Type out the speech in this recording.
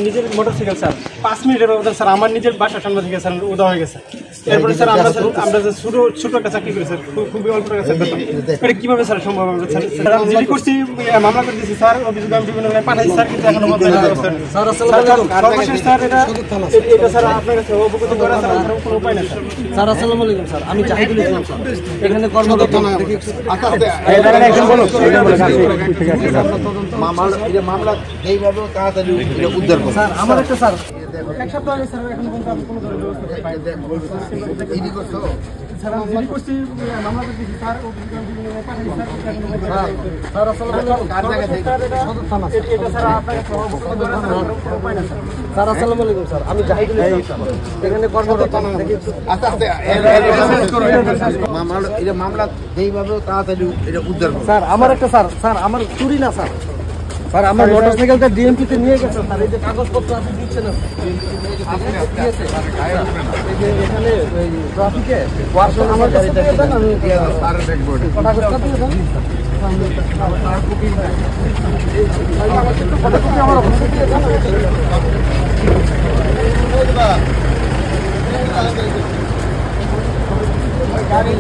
নিজের motorcycle sir 5 মিনিটের ব্যবধান স্যার আমার নিজের বাসার সামনে থেকে স্যার উদা হয়ে গেছে। এরপরে স্যার আমরা ছোট একটা চাকরি করি স্যার, খুবই অল্প টাকা স্যার। এটা কিভাবে স্যার সম্ভব হবে স্যার? আমি জিডি করছি, মামলা করে দিয়েছি স্যার, অভিযোগ আমি বিভিন্ন জায়গায় পাঠাইছি স্যার, কিন্তু এখনো সর্বশেষ স্যার এটা স্যার আপনার কাছে অবগত করা স্যার কোনো উপায় নেই স্যার। আসসালামু আলাইকুম স্যার, আমি জাহিদুল ইসলাম স্যার, এখানে কর্মরত মামলা এইভাবে তাড়াতাড়ি উদ্ধার করো স্যার। আমার একটা স্যার এক সপ্তাহ আগে স্যার এখন পর্যন্ত আমি কোনো ধরনের ব্যবস্থা পাইনি স্যার। আমি জিডি করছি, মামলা করে দিয়েছি স্যার, অভিযোগ আমি বিভিন্ন জায়গায় পাঠাইছি স্যার। স্যার আসসালামু আলাইকুম এটা স্যার আপনার কাছে অবগত করা স্যার কোনো উপায় নেই স্যার। স্যার, আসসালামু আলাইকুম স্যার, আমি জাহিদুল ইসলাম স্যার, এখানে কর্মরত। মামলা এইভাবে তাড়াতাড়ি উদ্ধার করো স্যার আমার একটা স্যার আমার চুরি না স্যার, স্যার আমার মোটরসাইকেলটা ডিএমপিতে নিয়ে গেছে স্যার, এই যে কাগজপত্র আপনি দিচ্ছেন না এখানে ট্রাফিকে ওয়ার্কশপ আমার কাছে আমি কাগজটা দিয়ে দেন। আমার অফিসে দিয়ে দেন। গাড়ি